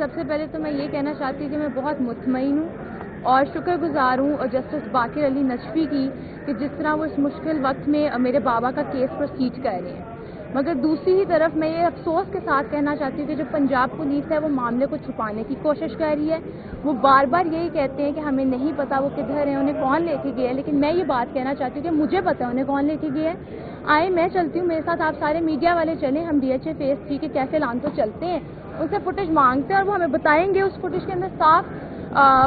سب سے پہلے تو میں یہ کہنا چاہتی ہوں کہ میں بہت مطمئن ہوں اور شکر گزار ہوں اور جسٹس باقر علی نجفی کی کہ جس طرح وہ اس مشکل وقت میں میرے بابا کا کیس پروسیڈ کر رہے ہیں. مگر دوسری ہی طرف میں یہ افسوس کے ساتھ کہنا چاہتی ہوں کہ جو پنجاب پولیس ہے وہ معاملے کو چھپانے کی کوشش کر رہی ہے. وہ بار بار یہی کہتے ہیں کہ ہمیں نہیں پتا وہ کدھر ہیں, انہیں کون لے کے گیا ہے, لیکن میں یہ بات کہنا چاہتی ہوں کہ مجھے پتا ہے انہیں کون لے کے گیا ہے. آئے میں چلتی ہوں, میرے ساتھ آپ سارے میڈیا والے چلیں, ہم ڈی ایچ اے فیز 3 کے کیفے لانتو چلتے ہیں, ان سے فوٹیج مانگتے ہیں اور وہ ہمیں بتائیں گے. اس فوٹیج کے اندر صاف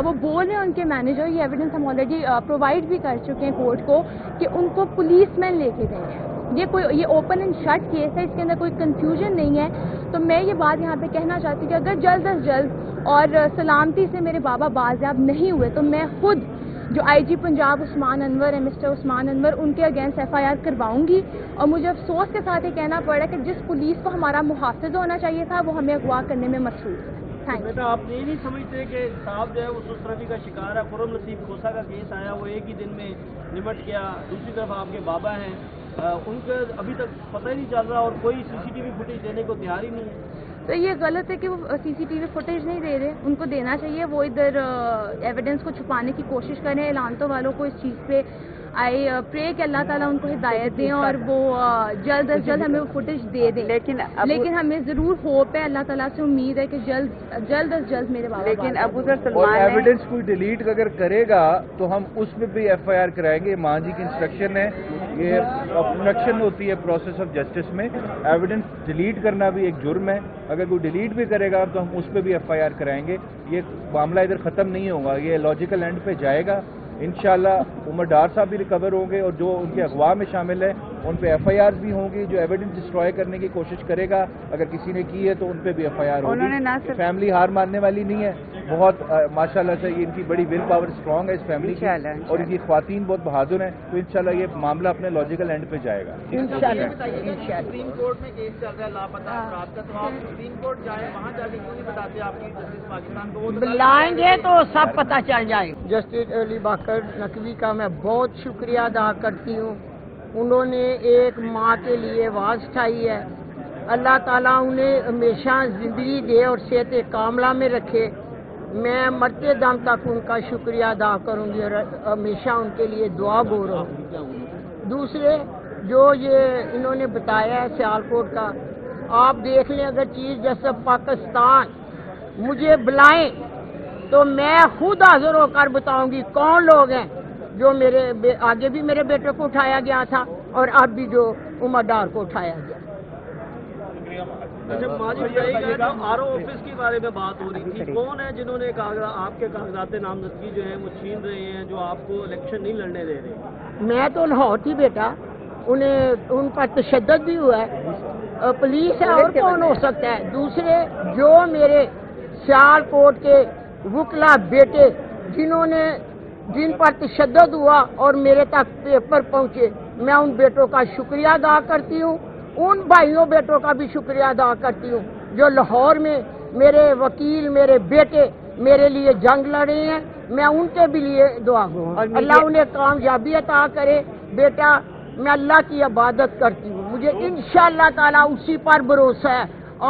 وہ بول رہے ہیں ان کے مینیجر, یہ ایویڈنس ہم آلریڈی پرووائڈ بھی کر چکے ہیں کورٹ کو, کہ ان کو پولیس مین لے کے گئے ہیں. یہ اوپن اینڈ شٹ کیس ہے, اس کے اندر کوئی کنفیوژن نہیں ہے. تو میں یہ بات یہاں پہ کہنا چاہتی ہوں کہ اگر جلد از جلد اور سلامتی سے میرے بابا بازیاب نہیں ہوئے تو میں خود جو آئی جی پنجاب عثمان انور ہے, مسٹر عثمان انور, ان کے اگینسٹ ایف آئی آر کرواؤں گی. اور مجھے افسوس کے ساتھ یہ کہنا پڑ رہا ہے کہ جس پولیس کو ہمارا محافظ ہونا چاہیے تھا وہ ہمیں اغوا کرنے میں مصروف ہے. بیٹا آپ یہ نہیں سمجھتے کہ صاحب جو ہے وہ سسرفی کا شکار ہے, خرم نصیب کھوسا کا کیس آیا وہ ایک ہی دن میں نمٹ گیا, دوسری طرف آپ کے بابا ہیں ان کا ابھی تک پتہ ہی نہیں چل رہا اور کوئی سی سی ٹی وی فوٹیج دینے کو تیار ہی نہیں ہے. تو یہ غلط ہے کہ وہ سی سی ٹی وی فوٹیج نہیں دے رہے, ان کو دینا چاہیے. وہ ادھر ایویڈنس کو چھپانے کی کوشش کر رہے ہیں. اعلانتوں والوں کو اس چیز پہ آئی پرے کہ اللہ تعالیٰ ان کو ہدایت دیں اور وہ جلد از جلد ہمیں وہ فوٹیج دے دیں. لیکن ہمیں ضرور ہوپ ہے, اللہ تعالیٰ سے امید ہے کہ جلد از جلد میرے بابا. لیکن ابو ذر سلمان ایویڈنس کوئی ڈیلیٹ اگر کرے گا تو ہم اس میں بھی ایف آئی آر کرائیں گے. مان جی کی انسٹرکشن ہے, یہ آبسٹرکشن ہوتی ہے پروسیس آف جسٹس میں. ایویڈنس ڈیلیٹ کرنا بھی ایک جرم ہے, اگر کوئی ڈیلیٹ بھی کرے گا تو ہم اس پہ بھی ایف آئی آر کرائیں گے. یہ معاملہ ادھر ختم نہیں ہوگا, یہ لاجیکل اینڈ پہ جائے گا. انشاءاللہ عمر ڈار صاحب بھی ریکور ہوں گے اور جو ان کے اغوا میں شامل ہے ان پہ ایف آئی آر بھی ہوں گی. جو ایویڈنس ڈسٹروائے کرنے کی کوشش کرے گا اگر کسی نے کی ہے تو ان پہ بھی ایف آئی آر ہوگی. فیملی ہار ماننے والی نہیں ہے, بہت ماشاءاللہ سے ان کی بڑی ول پاور اسٹرانگ ہے اس فیملی کی, اور ان کی خواتین بہت بہادر ہیں. تو انشاءاللہ یہ معاملہ اپنے لاجیکل اینڈ پہ جائے گا. سپریم کورٹ میں کیس چل رہا ہے لاپتہ افراد کا, تو آپ سپریم کورٹ جائیں, وہاں جا کے کیوں نہیں بتاتے آپ کی جسٹس پاکستان کو؟ بلائیں گے تو سب پتہ چل جائے. جسٹس علی باقر نقوی کا میں بہت شکریہ ادا کرتی ہوں. انہوں نے ایک ماں کے لیے آواز اٹھائی ہے. اللہ تعالیٰ انہیں ہمیشہ زندگی دے اور صحت کاملہ میں رکھے. میں مرتے دم تک ان کا شکریہ ادا کروں گی اور ہمیشہ ان کے لیے دعا گو رہوں گی. دوسرے جو یہ انہوں نے بتایا ہے سیالکوٹ کا, آپ دیکھ لیں, اگر چیف جسٹس پاکستان مجھے بلائیں تو میں خود حاضر ہو کر بتاؤں گی کون لوگ ہیں جو میرے آگے بھی میرے بیٹے کو اٹھایا گیا تھا اور اب بھی جو عمر ڈار کو اٹھایا گیا. اچھا آر او آفس کے بارے میں بات ہو رہی تھی, کون ہے جنہوں نے آپ کے کاغذات نامزدگی جو ہیں وہ چھین رہے ہیں, جو آپ کو الیکشن نہیں لڑنے دے رہے؟ میں تو لاہور تھی بیٹا, ان پر تشدد بھی ہوا ہے. پولیس ہے اور کون ہو سکتا ہے. دوسرے جو میرے سیالکوٹ کے وکلا بیٹے جن پر تشدد ہوا اور میرے تک پیپر پہنچے, میں ان بیٹوں کا شکریہ ادا کرتی ہوں. ان بھائیوں بیٹوں کا بھی شکریہ ادا کرتی ہوں جو لاہور میں میرے وکیل, میرے بیٹے میرے لیے جنگ لڑے ہیں. میں ان کے بھی لیے دعا کروں, اللہ انہیں کامیابی عطا کرے. بیٹا میں اللہ کی عبادت کرتی ہوں, مجھے انشاءاللہ تعالیٰ اسی پر بھروسہ ہے.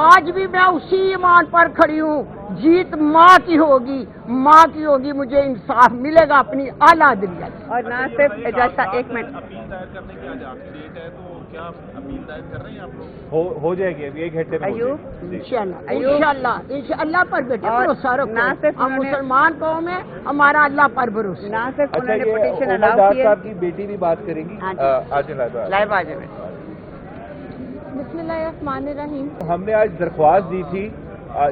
آج بھی میں اسی ایمان پر کھڑی ہوں, جیت ماں کی ہوگی, مجھے انصاف ملے گا اپنی اعلیٰ دلیہ. اور نہ صرف جیسا ایک منٹ ہو جائے گی ابھی 1 گھنٹے میں انشاءاللہ پر بیٹے بھروسہ رکھو. ہم مسلمان قوم ہیں, ہمارا اللہ پر بھروسہ. نہ صرف اچھا, یہ عمر ڈار صاحب کی بیٹی بھی بات کریں گی. لائیو آ جائے. بسم اللہ الرحمن الرحیم. ہم نے آج درخواست دی تھی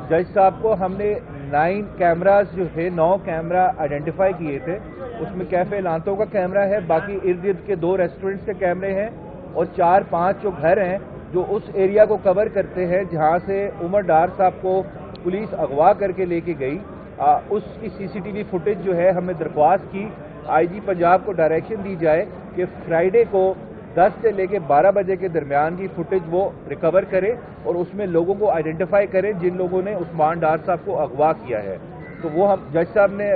جج صاحب کو, ہم نے 9 کیمراز جو ہے 9 کیمرہ آئیڈینٹیفائی کیے تھے. اس میں کیفے لانتوں کا کیمرہ ہے, باقی ارد گرد کے 2 ریسٹورنٹس کے کیمرے ہیں, اور 4-5 جو گھر ہیں جو اس ایریا کو کور کرتے ہیں جہاں سے عمر ڈار صاحب کو پولیس اغوا کر کے لے کے گئی. اس کی سی سی ٹی وی فوٹیج جو ہے ہمیں درخواست کی آئی جی پنجاب کو ڈائریکشن دی جائے کہ فرائیڈے کو 10 سے لے کے 12 بجے کے درمیان کی فوٹیج وہ ریکور کرے اور اس میں لوگوں کو آئیڈینٹیفائی کرے جن لوگوں نے عثمان ڈار صاحب کو اغوا کیا ہے. تو وہ ہم جج صاحب نے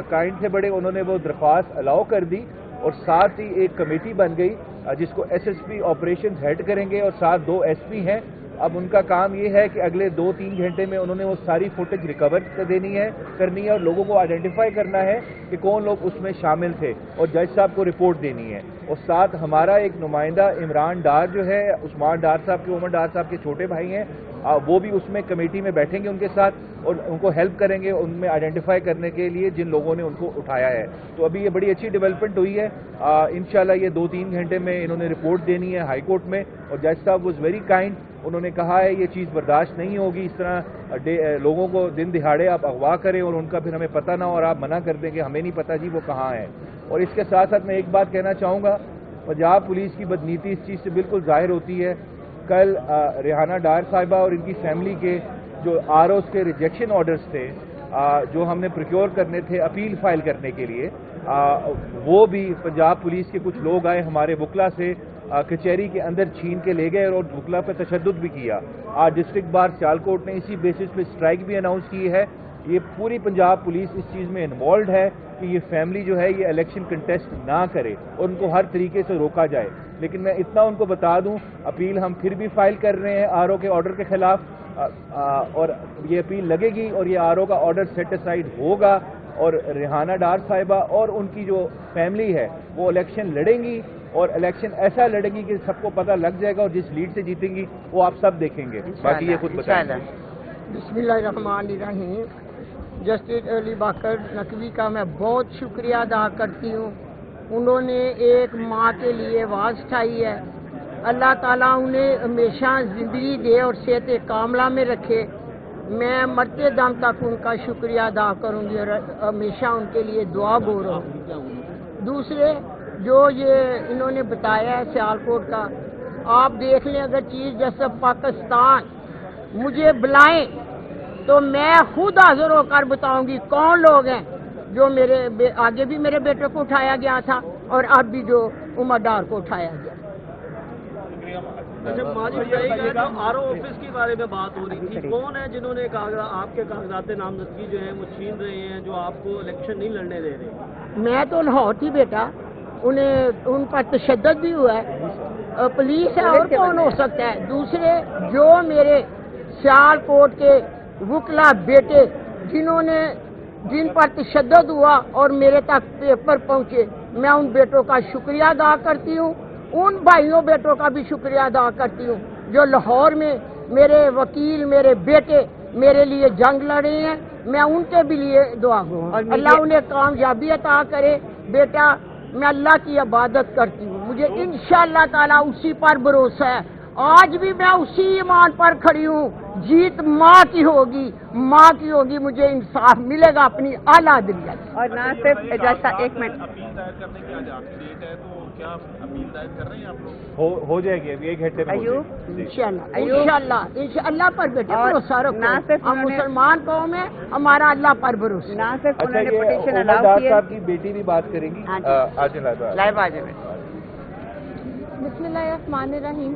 کائنڈ تھے بڑے, انہوں نے وہ درخواست الاؤ کر دی, اور ساتھ ہی ایک کمیٹی بن گئی جس کو S S P operation head کریں گے, اور ساتھ 2 ایس پی ہیں اب ان کا کام یہ ہے کہ اگلے 2-3 گھنٹے میں انہوں نے وہ ساری فوٹیج ریکور کرنی ہے اور لوگوں کو آئیڈینٹیفائی کرنا ہے کہ کون لوگ اس میں شامل تھے اور جج صاحب کو رپورٹ دینی ہے. اور ساتھ ہمارا ایک نمائندہ عمران ڈار جو ہے, عثمان ڈار صاحب کے, عمر ڈار صاحب کے چھوٹے بھائی ہیں, وہ بھی اس میں کمیٹی میں بیٹھیں گے ان کے ساتھ اور ان کو ہیلپ کریں گے ان میں آئیڈینٹیفائی کرنے کے لیے جن لوگوں نے ان کو اٹھایا ہے. تو ابھی یہ بڑی اچھی ڈیولپمنٹ ہوئی ہے. انشاءاللہ یہ 2-3 گھنٹے میں انہوں نے رپورٹ دینی ہے ہائی کورٹ میں, اور جج صاحب واز ویری کائنڈ. انہوں نے کہا ہے یہ چیز برداشت نہیں ہوگی اس طرح لوگوں کو دن دہاڑے آپ اغوا کریں اور ان کا پھر ہمیں پتہ نہ ہو اور آپ منع کر دیں کہ ہمیں نہیں پتہ جی وہ کہاں ہے. اور اس کے ساتھ ساتھ میں ایک بات کہنا چاہوں گا, پنجاب پولیس کی بدنیتی اس چیز سے بالکل ظاہر ہوتی ہے. کل ریحانہ ڈار صاحبہ اور ان کی فیملی کے جو ROs کے ریجیکشن آرڈرز تھے جو ہم نے پروکیور کرنے تھے اپیل فائل کرنے کے لیے, وہ بھی پنجاب پولیس کے کچھ لوگ آئے ہمارے وکلا سے کچہری کے اندر چھین کے لے گئے اور وکلا پہ تشدد بھی کیا. آج ڈسٹرکٹ بار سیالکوٹ نے اسی بیسس پہ اسٹرائک بھی اناؤنس کی ہے. یہ پوری پنجاب پولیس اس چیز میں انوالوڈ ہے کہ یہ فیملی جو ہے یہ الیکشن کنٹیسٹ نہ کرے اور ان کو ہر طریقے سے روکا جائے. لیکن میں اتنا ان کو بتا دوں, اپیل ہم پھر بھی فائل کر رہے ہیں RO کے آرڈر کے خلاف, اور یہ اپیل لگے گی اور یہ RO کا آرڈر سیٹ اسائڈ ہوگا اور ریحانہ ڈار صاحبہ اور ان کی جو فیملی ہے وہ الیکشن لڑیں گی, اور الیکشن ایسا لڑے گی کہ سب کو پتہ لگ جائے گا, اور جس لیڈ سے جیتیں گی وہ آپ سب دیکھیں گے. باقی یہ خود بتائیں گے. بسم اللہ الرحمن الرحیم. جسٹس علی باقر نقوی کا میں بہت شکریہ ادا کرتی ہوں. انہوں نے ایک ماں کے لیے آواز اٹھائی ہے. اللہ تعالیٰ انہیں ہمیشہ زندگی دے اور صحت کاملہ میں رکھے. میں مرتے دم تک ان کا شکریہ ادا کروں گی اور ہمیشہ ان کے لیے دعا گو رہوں گی. دوسرے جو یہ انہوں نے بتایا ہے سیالکوٹ کا, آپ دیکھ لیں اگر چیف جسٹس پاکستان مجھے بلائیں تو میں خود حاضر ہو کر بتاؤں گی کون لوگ ہیں جو میرے آگے بھی میرے بیٹے کو اٹھایا گیا تھا اور اب بھی جو عمر ڈار کو اٹھایا گیا. اچھا ماجد بھائی, RO آفس کے بارے میں بات ہو رہی تھی, کون ہے جنہوں نے آپ کے کاغذات نامزدگی جو ہیں وہ چھین رہے ہیں, جو آپ کو الیکشن نہیں لڑنے دے رہے؟ میں تو لاہور تھی بیٹا, ان پر تشدد بھی ہوا ہے. پولیس ہے اور کون ہو سکتا ہے. دوسرے جو میرے سیالکوٹ کے وکلا بیٹے جن پر تشدد ہوا اور میرے تک پیپر پہنچے, میں ان بیٹوں کا شکریہ ادا کرتی ہوں. ان بھائیوں بیٹوں کا بھی شکریہ ادا کرتی ہوں جو لاہور میں میرے وکیل میرے بیٹے میرے لیے جنگ لڑے ہیں. میں ان کے بھی لیے دعا گو ہوں, اللہ انہیں کامیابی عطا کرے. بیٹا میں اللہ کی عبادت کرتی ہوں, مجھے انشاءاللہ تعالیٰ اسی پر بھروسہ ہے. آج بھی میں اسی ایمان پر کھڑی ہوں, جیت ماں کی ہوگی, مجھے انصاف ملے گا اپنی اعلیٰ عدلیہ. اور نہ صرف جیسا ایک منٹ اپیل دائر کرنے کی آج آخری ڈیٹ ہے, تو کیا اپیل دائر کر رہے ہیں آپ لوگ؟ ہو جائے گی ابھی 1 گھنٹے میں. انشاءاللہ پر بیٹے بھروسہ رکھو. ہم مسلمان قوم ہیں, ہمارا اللہ پر بھروسہ. نہ صرف اچھا, انہوں نے یہ پٹیشن عمر الاؤ ڈار کی ہے. صاحب کی بیٹی بھی بات کریں گی. لائیو آ جائے. بسم اللہ الرحمن الرحیم.